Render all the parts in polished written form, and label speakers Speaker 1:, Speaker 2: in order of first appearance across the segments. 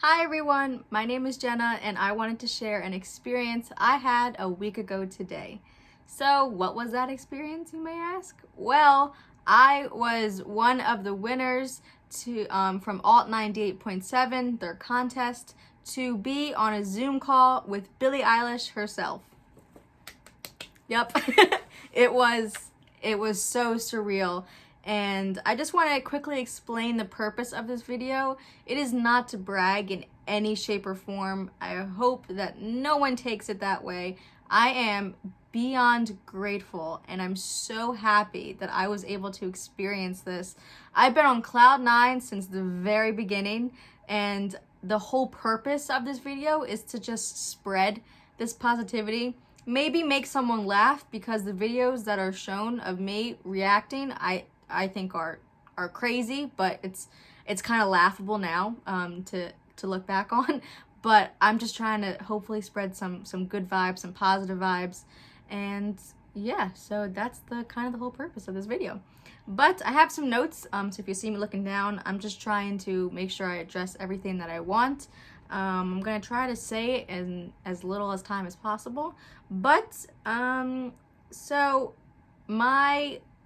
Speaker 1: Hi everyone, my name is Jenna and I wanted to share an experience I had a week ago today. So what was that experience, you may ask? Well, I was one of the winners from Alt 98.7, their contest, to be on a Zoom call with Billie Eilish herself. Yep, it was so surreal. And I just want to quickly explain the purpose of this video. It is not to brag in any shape or form. I hope that no one takes it that way. I am beyond grateful and I'm so happy that I was able to experience this. I've been on cloud nine since the very beginning, and the whole purpose of this video is to just spread this positivity. Maybe make someone laugh, because the videos that are shown of me reacting, I think are crazy, but it's kind of laughable now to look back on. But I'm just trying to hopefully spread some good vibes, some positive vibes, and yeah, so that's the whole purpose of this video. But I have some notes, so if you see me looking down, I'm just trying to make sure I address everything that I want. I'm gonna try to say it in as little as time as possible, but so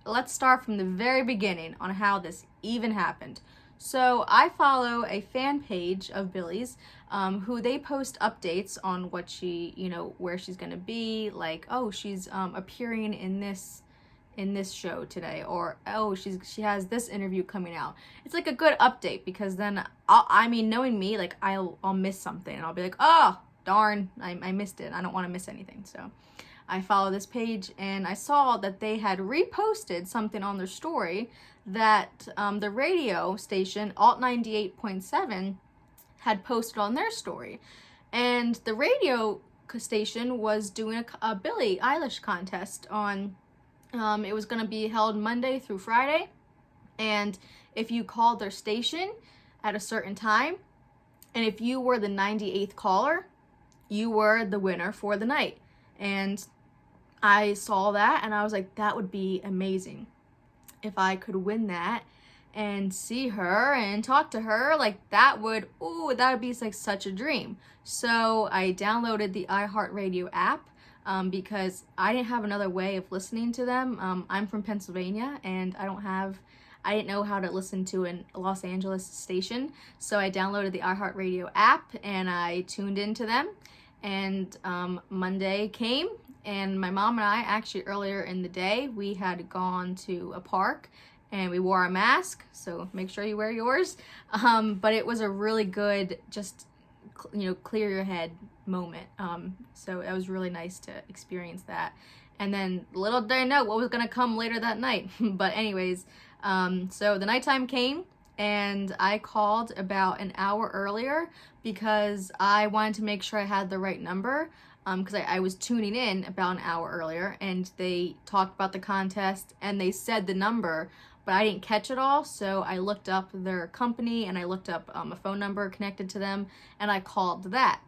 Speaker 1: let's start from the very beginning on how this even happened. So I follow a fan page of Billie's, who they post updates on what she, where she's gonna be, like, oh, she's appearing in this show today, or oh, she has this interview coming out. It's like a good update, because then knowing me, like I'll miss something and I'll be like, oh darn, I missed it. I don't want to miss anything. So I follow this page and I saw that they had reposted something on their story that the radio station Alt 98.7 had posted on their story. And the radio station was doing a Billie Eilish contest on, it was going to be held Monday through Friday. And if you called their station at a certain time, and if you were the 98th caller, you were the winner for the night. And I saw that and I was like, that would be amazing if I could win that and see her and talk to her. Like that would be like such a dream. So I downloaded the iHeartRadio app because I didn't have another way of listening to them. I'm from Pennsylvania and I didn't know how to listen to a Los Angeles station. So I downloaded the iHeartRadio app and I tuned into them. And Monday came, and my mom and I, actually earlier in the day, we had gone to a park and we wore a mask, so make sure you wear yours. But it was a really good, just, clear your head moment. So it was really nice to experience that. And then little did I know what was gonna come later that night. But anyways, so the nighttime came and I called about an hour earlier because I wanted to make sure I had the right number, because I was tuning in about an hour earlier and they talked about the contest and they said the number, but I didn't catch it all. So I looked up their company and I looked up a phone number connected to them and I called that.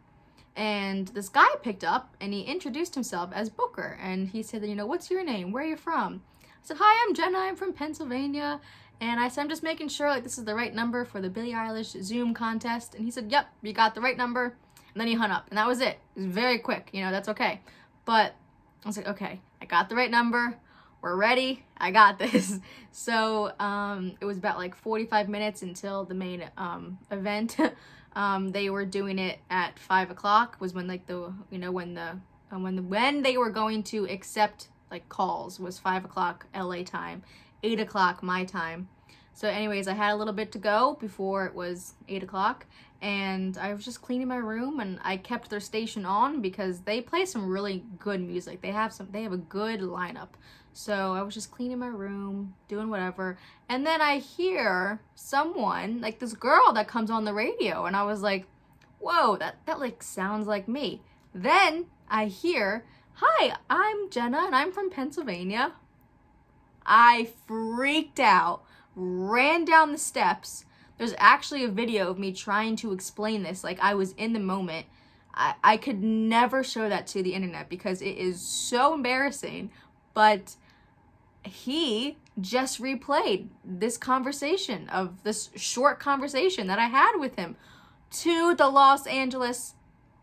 Speaker 1: And this guy picked up and he introduced himself as Booker, and he said, what's your name? Where are you from? I said, hi, I'm Jenna, I'm from Pennsylvania. And I said, I'm just making sure like this is the right number for the Billie Eilish Zoom contest. And he said, yep, you got the right number. And then he hung up, and that was it. It was very quick, that's okay. But I was like, okay, I got the right number. We're ready. I got this. So it was about like 45 minutes until the main event. They were doing it at 5 o'clock was when like when they were going to accept like calls was 5 o'clock LA time, 8 o'clock my time. So anyways, I had a little bit to go before it was 8 o'clock, and I was just cleaning my room and I kept their station on because they play some really good music. They have a good lineup. So I was just cleaning my room, doing whatever, and then I hear someone, like this girl that comes on the radio, and I was like, whoa, that like sounds like me. Then I hear, hi, I'm Jenna and I'm from Pennsylvania. I freaked out, ran down the steps. There's actually a video of me trying to explain this, like I was in the moment. I could never show that to the internet because it is so embarrassing, but he just replayed this short conversation that I had with him to the Los Angeles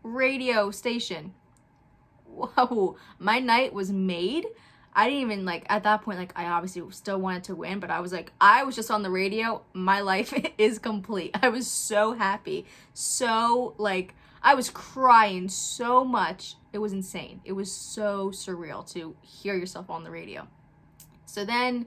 Speaker 1: radio station. Whoa, my night was made. I didn't even, like, at that point, like, I obviously still wanted to win, but I was like, I was just on the radio. My life is complete. I was so happy. So, like, I was crying so much. It was insane. It was so surreal to hear yourself on the radio. So then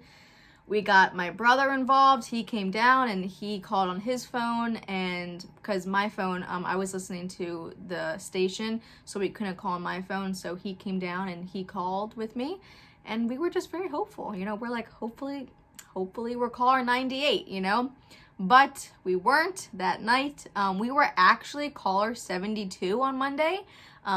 Speaker 1: we got my brother involved. He came down and he called on his phone, and because my phone, I was listening to the station, so we couldn't call on my phone. So he came down and he called with me, and we were just very hopeful. You know, we're like, hopefully we're caller 98, you know? But we weren't that night. We were actually caller 72 on Monday.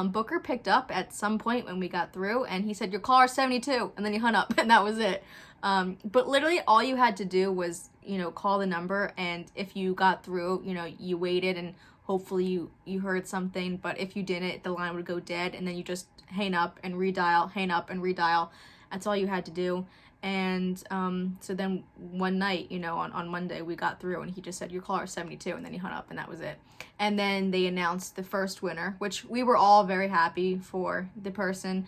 Speaker 1: Booker picked up at some point when we got through, and he said, "You're caller 72," and then he hung up, and that was it. But literally all you had to do was, you know, call the number, and if you got through, you know, you waited and hopefully you heard something. But if you didn't, the line would go dead, and then you just hang up and redial, hang up and redial. That's all you had to do. And so then one night, you know, on Monday we got through, and he just said, "Your caller 72," and then he hung up, and that was it. And then they announced the first winner, which we were all very happy for the person.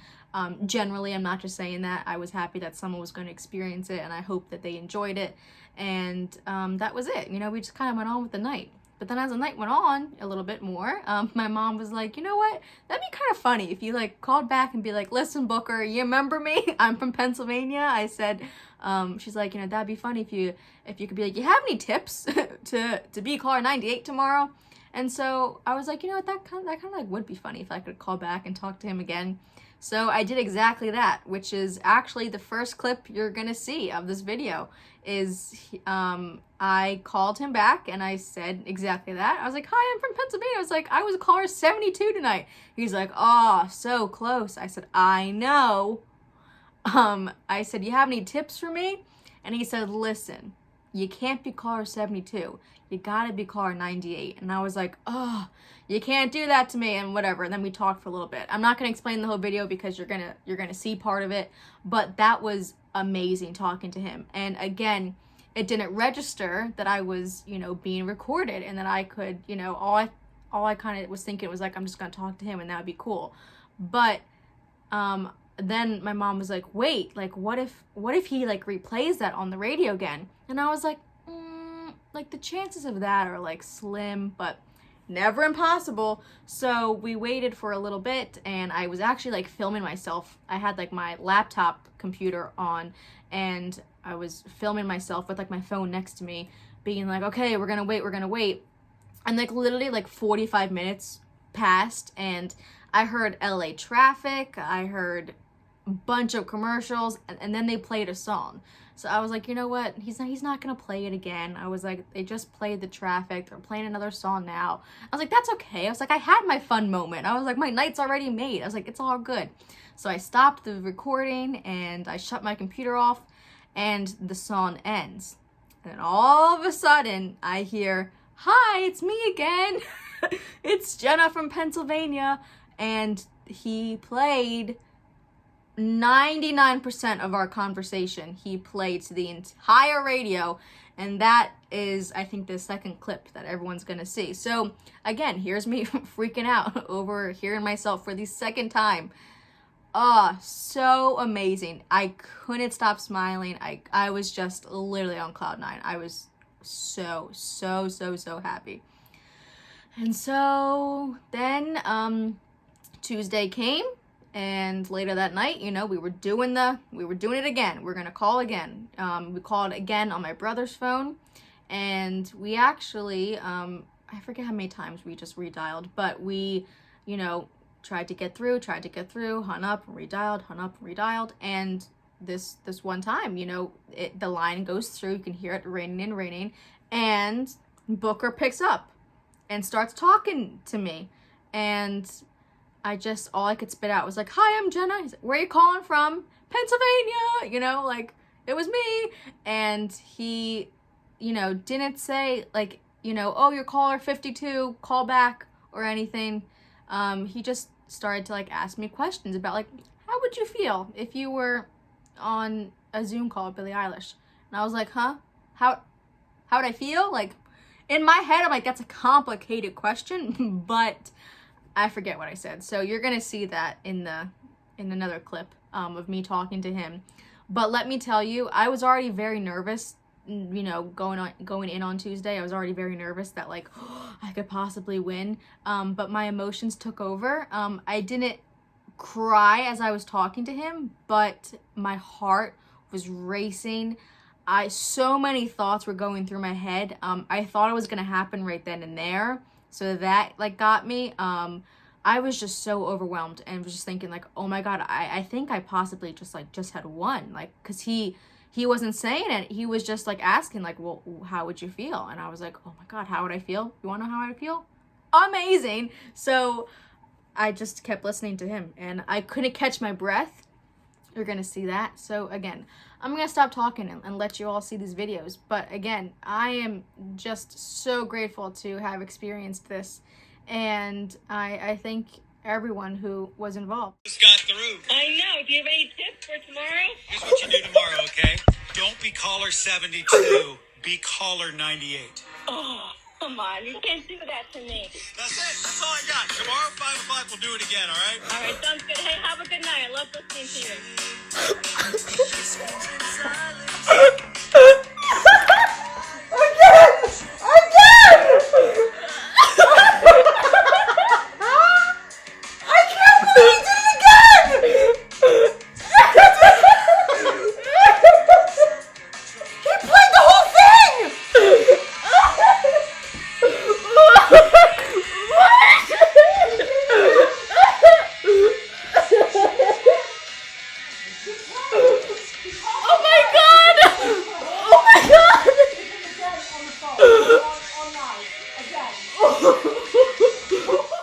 Speaker 1: Generally, I'm not just saying that. I was happy that someone was going to experience it, and I hope that they enjoyed it. And that was it. You know, we just kind of went on with the night. But then as the night went on a little bit more, my mom was like, "You know what? That'd be kind of funny if you, like, called back and be like, 'Listen, Booker, you remember me? I'm from Pennsylvania.'" I said, she's like, "You know, that'd be funny if you could be like, 'You have any tips to be caller 98 tomorrow?'" And so I was like, you know what, that kind of like would be funny if I could call back and talk to him again. So I did exactly that, which is actually the first clip you're gonna see of this video. Is I called him back and I said exactly that. I was like, "Hi, I'm from Pennsylvania." I was like, "I was caller 72 tonight." He's like, "Oh, so close." I said, "I know." I said, "You have any tips for me?" And he said, "Listen, you can't be caller 72. You gotta be caller 98. And I was like, "Oh, you can't do that to me," and whatever. And then we talked for a little bit. I'm not gonna explain the whole video because you're gonna see part of it. But that was amazing talking to him. And again, it didn't register that I was, you know, being recorded, and that I could, you know, all I kind of was thinking was like, I'm just gonna talk to him and that would be cool. But then my mom was like, "Wait, like what if he like replays that on the radio again?" And I was like, like the chances of that are like slim, but never impossible. So we waited for a little bit, and I was actually like filming myself. I had like my laptop computer on, and I was filming myself with like my phone next to me, being like, "Okay, we're gonna wait." And like literally like 45 minutes passed, and I heard LA traffic, I heard a bunch of commercials, and then they played a song. So I was like, you know what? He's not gonna play it again. I was like, they just played the traffic. They're playing another song now. I was like, that's okay. I was like, I had my fun moment. I was like, my night's already made. I was like, it's all good. So I stopped the recording and I shut my computer off, and the song ends. And then all of a sudden I hear, "Hi, it's me again." It's Jenna from Pennsylvania. And he played 99% of our conversation. He played to the entire radio, and that is, I think, the second clip that everyone's gonna see. So again, here's me freaking out over hearing myself for the second time. So amazing. I couldn't stop smiling. I was just literally on cloud nine. I was so happy. And so then Tuesday came, and later that night, you know, we were doing it again. We're gonna call again. We called again on my brother's phone, and we actually, I forget how many times we just redialed, but we, you know, tried to get through, hung up and redialed, and this one time, you know, the line goes through, you can hear it ringing, and Booker picks up and starts talking to me, and all I could spit out was like, "Hi, I'm Jenna." He's like, "Where are you calling from?" "Pennsylvania." You know, like, it was me. And he, you know, didn't say like, you know, "Oh, you're caller 52, call back," or anything. He just started to like ask me questions about like, how would you feel if you were on a Zoom call with Billie Eilish? And I was like, huh? How would I feel? Like, in my head, I'm like, that's a complicated question, but I forget what I said. So you're gonna see that in another clip of me talking to him. But let me tell you, I was already very nervous, you know, going in on Tuesday. I was already very nervous that like I could possibly win. But my emotions took over. I didn't cry as I was talking to him, but my heart was racing. So many thoughts were going through my head. I thought it was gonna happen right then and there, so that like got me. I was just so overwhelmed and was just thinking like, oh my God, I think I possibly just had won, like, cause he wasn't saying it. He was just like asking like, well, how would you feel? And I was like, oh my God, how would I feel? You wanna know how I feel? Amazing. So I just kept listening to him and I couldn't catch my breath. You're gonna see that. So again, I'm gonna stop talking and let you all see these videos. But again, I am just so grateful to have experienced this. And I thank everyone who was involved.
Speaker 2: Just got through.
Speaker 3: I know. Do you have any tips for tomorrow?
Speaker 2: Here's what you do tomorrow, okay? Don't be caller 72. Be caller 98.
Speaker 3: Oh, come on. You can't do that to me.
Speaker 2: That's it. That's all I got. Tomorrow, 5 o'clock, we'll do it again, all right?
Speaker 3: All right, sounds good. Hey, have a good night. I love listening to you.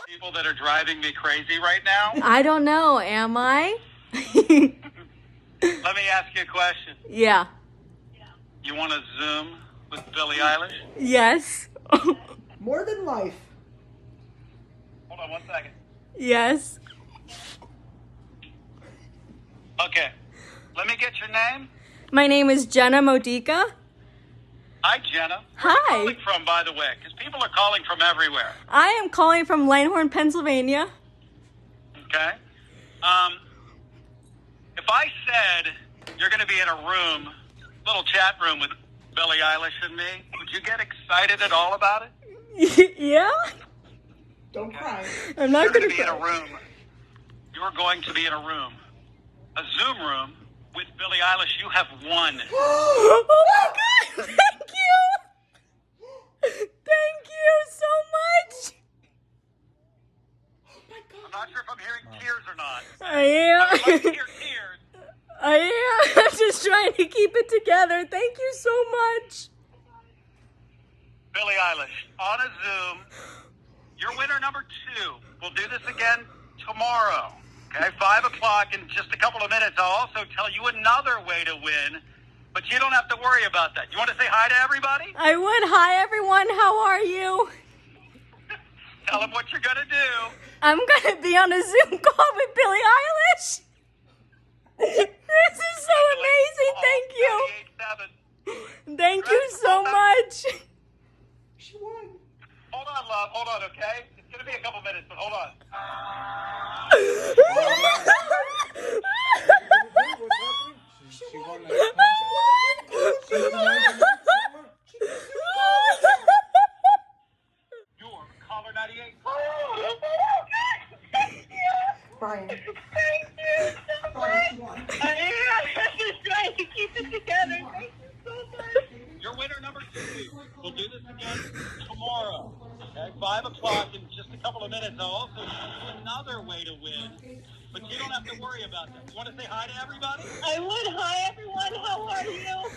Speaker 2: People that are driving me crazy right now.
Speaker 1: I don't know, am I?
Speaker 2: Let me ask you a question.
Speaker 1: Yeah.
Speaker 2: You want to Zoom with Billie Eilish?
Speaker 1: Yes.
Speaker 4: More than life.
Speaker 2: Hold on 1 second.
Speaker 1: Yes.
Speaker 2: Okay. Let me get your name.
Speaker 1: My name is Jenna Modica.
Speaker 2: Hi, Jenna. Where are you
Speaker 1: Hi.
Speaker 2: calling from, by the way? Because people are calling from everywhere.
Speaker 1: I am calling from Langhorne, Pennsylvania.
Speaker 2: Okay? If I said you're going to be in a room, little chat room with Billie Eilish and me, would you get excited at all about it?
Speaker 1: Yeah?
Speaker 4: Don't cry.
Speaker 1: I'm not
Speaker 2: You're
Speaker 1: gonna
Speaker 2: going to be in a
Speaker 1: cry.
Speaker 2: room. You're going to be in a room, a Zoom room with Billie Eilish. You have won.
Speaker 1: Oh my God! Thank you! Thank you so much!
Speaker 2: I'm not sure if I'm hearing tears or not.
Speaker 1: I am.
Speaker 2: I would like to hear tears.
Speaker 1: I am. I'm just trying to keep it together. Thank you so much.
Speaker 2: Billie Eilish, on a Zoom. You're winner number 2. We'll do this again tomorrow. Okay, 5 o'clock in just a couple of minutes. I'll also tell you another way to win, but you don't have to worry about that. You want to say hi to everybody?
Speaker 1: I would. Hi, everyone. How are you?
Speaker 2: Tell them what you're going to do.
Speaker 1: I'm going to be on a Zoom call with Billie Eilish. This is so amazing. Thank you.
Speaker 2: 98.7.
Speaker 1: Thank you so much.
Speaker 4: She won.
Speaker 2: Hold on, love. Hold on, okay? It's going to be a couple minutes, but hold on.
Speaker 4: She won that
Speaker 2: You're caller 98.
Speaker 4: Brian.
Speaker 3: Thank you so
Speaker 4: Brian, she
Speaker 3: much.
Speaker 4: won.
Speaker 3: I'm just trying to keep it together. Thank you so much.
Speaker 2: You're winner number 2. We'll do this again tomorrow. Okay, 5 o'clock in just a couple of minutes. I'll also show you another way to win, but you don't have to worry about that. You want to say hi to everybody?
Speaker 3: I would. Hi, everyone. How are you?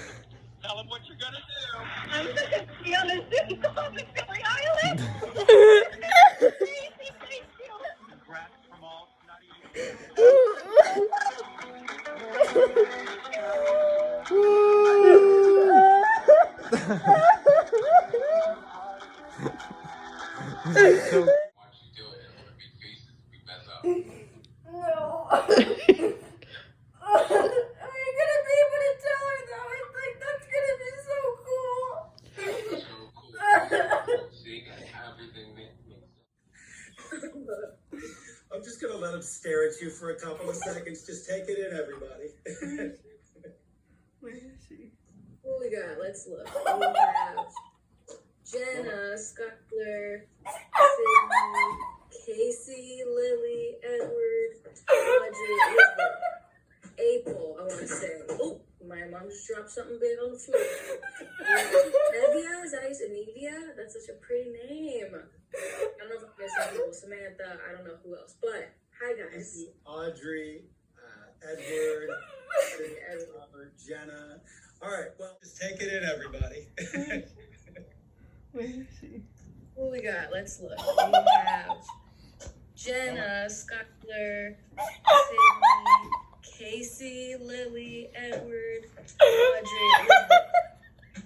Speaker 2: Tell them what you're going to do.
Speaker 3: I'm going to be on a Zoom call with Billie Eilish. Thank you.
Speaker 2: Congrats from all 98.
Speaker 5: Watch you do it and on the big faces, we mess up.
Speaker 1: No. Are you gonna be able to tell her though? It's like, that's gonna be so cool.
Speaker 5: So cool.
Speaker 6: let him stare at you for a couple of seconds. Just take it in, everybody.
Speaker 1: Where is she?
Speaker 3: What we got? Let's look. We have Jenna, Skylar, Sydney, Casey, Lily, Edward, Audrey, Elizabeth, April, I want to say. Oh, my mom just dropped something big on the floor. Nevia, is that how you say Nevia? That's such a pretty name. I don't know if I'm missing people. Samantha, I don't know who else. But, hi guys.
Speaker 6: Audrey, Edward, Robert, Jenna. All right, well, just take it in, everybody.
Speaker 1: Where is she?
Speaker 3: What we got? Let's look. We have Jenna, Skylar, Sydney, Casey, Lily, Edward, Audrey, Elizabeth,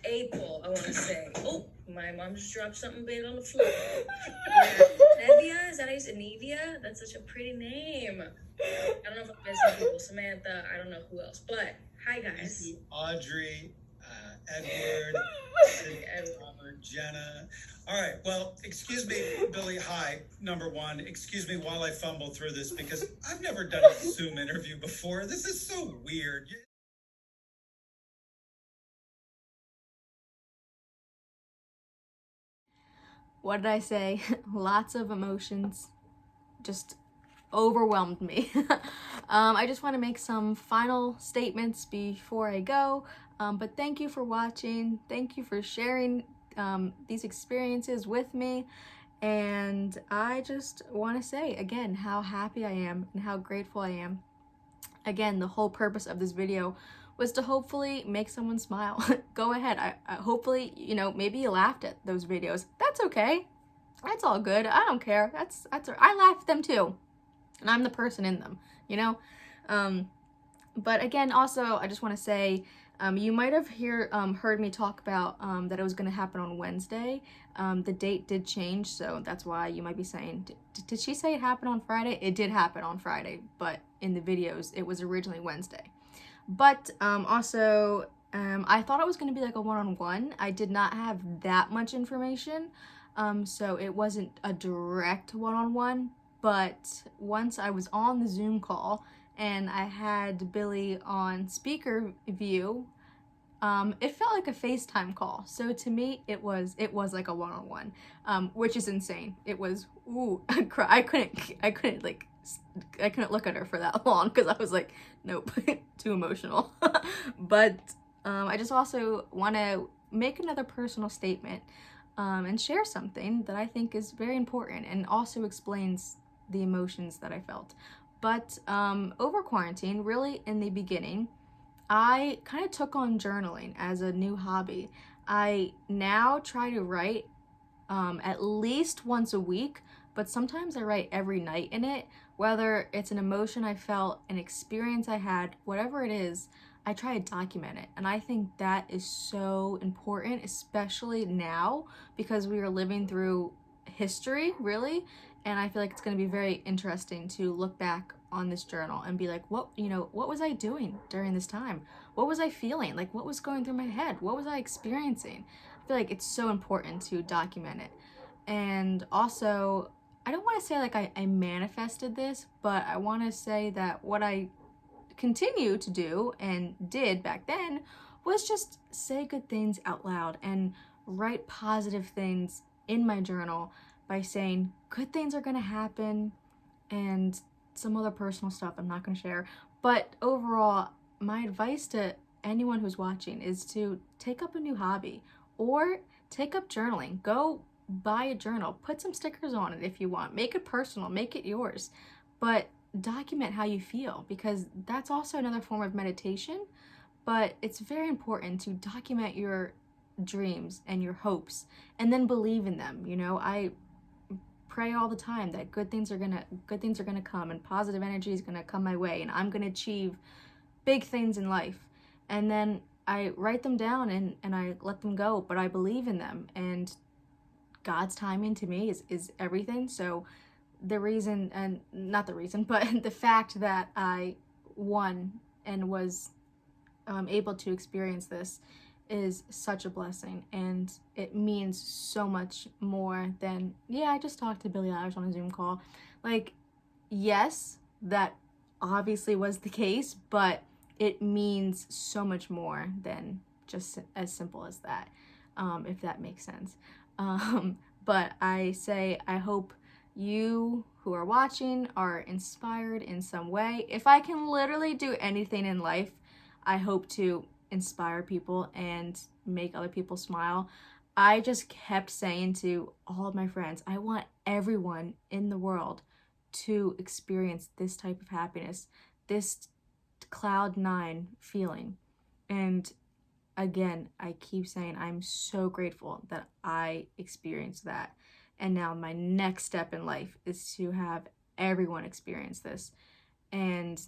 Speaker 3: April, I want to say. Oh, my mom just dropped something big on the floor. Nevia, is that how you say Nevia? That's such a pretty name. I don't know if I'm missing people. Samantha, I don't know who else. But, hi guys.
Speaker 6: Audrey, Edward, Robert, Jenna. All right, well, excuse me, Billy. Hi, number one. Excuse me while I fumble through this because I've never done a Zoom interview before. This is so weird.
Speaker 1: What did I say? Lots of emotions just overwhelmed me. I just want to make some final statements before I go. But thank you for watching. Thank you for sharing these experiences with me. And I just want to say again how happy I am and how grateful I am. Again, the whole purpose of this video was to hopefully make someone smile. Go ahead. I hopefully, you know, maybe you laughed at those videos. That's okay. That's all good. I don't care. I laughed at them too. And I'm the person in them, you know? But again, also, I just want to say, you might have heard me talk about that it was going to happen on Wednesday. The date did change, so that's why you might be saying, did she say it happened on Friday? It did happen on Friday, but in the videos, it was originally Wednesday. But also, I thought it was going to be like a one-on-one. I did not have that much information, so it wasn't a direct one-on-one. But once I was on the Zoom call and I had Billie on speaker view, it felt like a FaceTime call. So to me, it was like a one-on-one, which is insane. It was, ooh, I couldn't look at her for that long because I was like, nope, too emotional. But I just also want to make another personal statement and share something that I think is very important and also explains the emotions that I felt. But over quarantine, really in the beginning, I kind of took on journaling as a new hobby. I now try to write at least once a week, but sometimes I write every night in it, whether it's an emotion I felt, an experience I had, whatever it is, I try to document it. And I think that is so important, especially now because we are living through history, really. And I feel like it's going to be very interesting to look back on this journal and be like, what was I doing during this time? What was I feeling? Like, what was going through my head? What was I experiencing? I feel like it's so important to document it. And also, I don't want to say like I manifested this, but I want to say that what I continue to do and did back then was just say good things out loud and write positive things in my journal by saying good things are going to happen and some other personal stuff I'm not going to share. But overall, my advice to anyone who's watching is to take up a new hobby or take up journaling. Go buy a journal, put some stickers on it if you want, make it personal, make it yours, but document how you feel, because that's also another form of meditation. But it's very important to document your dreams and your hopes and then believe in them. You know, I pray all the time that good things are gonna come and positive energy is gonna come my way and I'm gonna achieve big things in life. And then I write them down and I let them go, but I believe in them, and God's timing to me is everything. So the reason, and not the reason, but the fact that I won and was able to experience this is such a blessing, and it means so much more than, yeah, I just talked to Billie Eilish on a Zoom call. Like, yes, that obviously was the case, but it means so much more than just as simple as that, if that makes sense. But I hope you who are watching are inspired in some way. If I can literally do anything in life, I hope to inspire people and make other people smile. I just kept saying to all of my friends, I want everyone in the world to experience this type of happiness, this cloud nine feeling. And again, I keep saying I'm so grateful that I experienced that. And now my next step in life is to have everyone experience this. And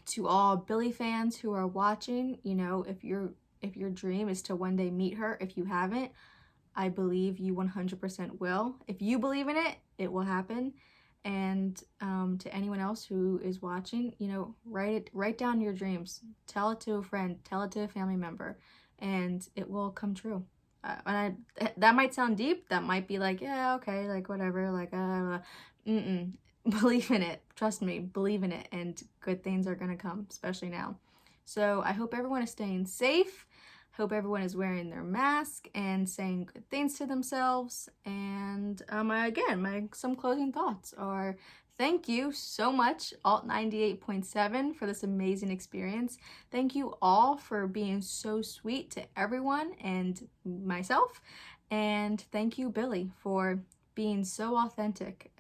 Speaker 1: to all Billie fans who are watching, you know, if your dream is to one day meet her, if you haven't, I believe you 100% will. If you believe in it, it will happen. And to anyone else who is watching, you know, write down your dreams. Tell it to a friend, tell it to a family member, and it will come true. That might sound deep. That might be like, yeah, okay, like whatever, like believe in it. Trust me, believe in it, and good things are gonna come, especially now. So I hope everyone is staying safe. Hope everyone is wearing their mask and saying good things to themselves. And some closing thoughts are thank you so much, Alt 98.7, for this amazing experience. Thank you all for being so sweet to everyone and myself. And thank you, Billie, for being so authentic.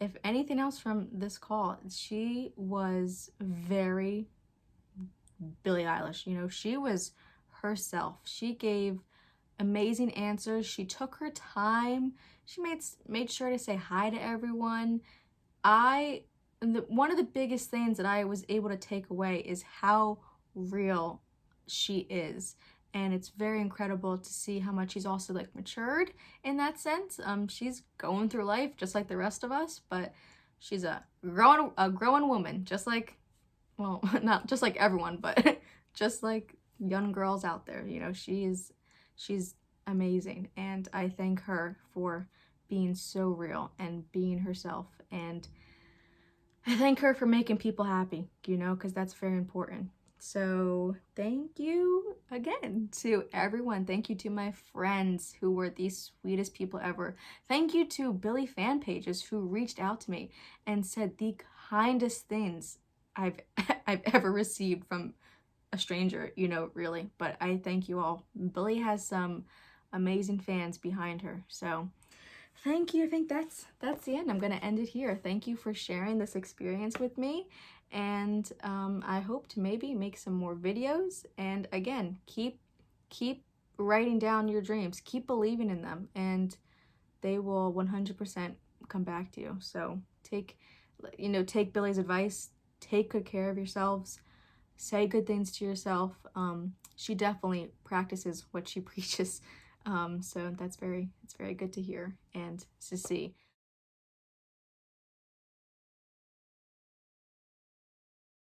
Speaker 1: If anything else from this call, she was very Billie Eilish. You know, she was herself. She gave amazing answers. She took her time. She made sure to say hi to everyone. One of the biggest things that I was able to take away is how real she is. And it's very incredible to see how much she's also like matured in that sense. She's going through life just like the rest of us, but she's a growing woman, just like, well, not just like everyone, but just like young girls out there. You know, she's amazing, and I thank her for being so real and being herself, and I thank her for making people happy, you know, because that's very important. So thank you again to everyone. Thank you to my friends who were the sweetest people ever. Thank you to Billie fan pages who reached out to me and said the kindest things I've ever received from a stranger, you know, really. But I thank you all. Billie has some amazing fans behind her. So thank you. I think that's the end. I'm gonna end it here. Thank you for sharing this experience with me, and I hope to maybe make some more videos. And again, keep writing down your dreams. Keep believing in them, and they will 100% come back to you. So take Billie's advice. Take good care of yourselves. Say good things to yourself. She definitely practices what she preaches. So it's very good to hear and to see.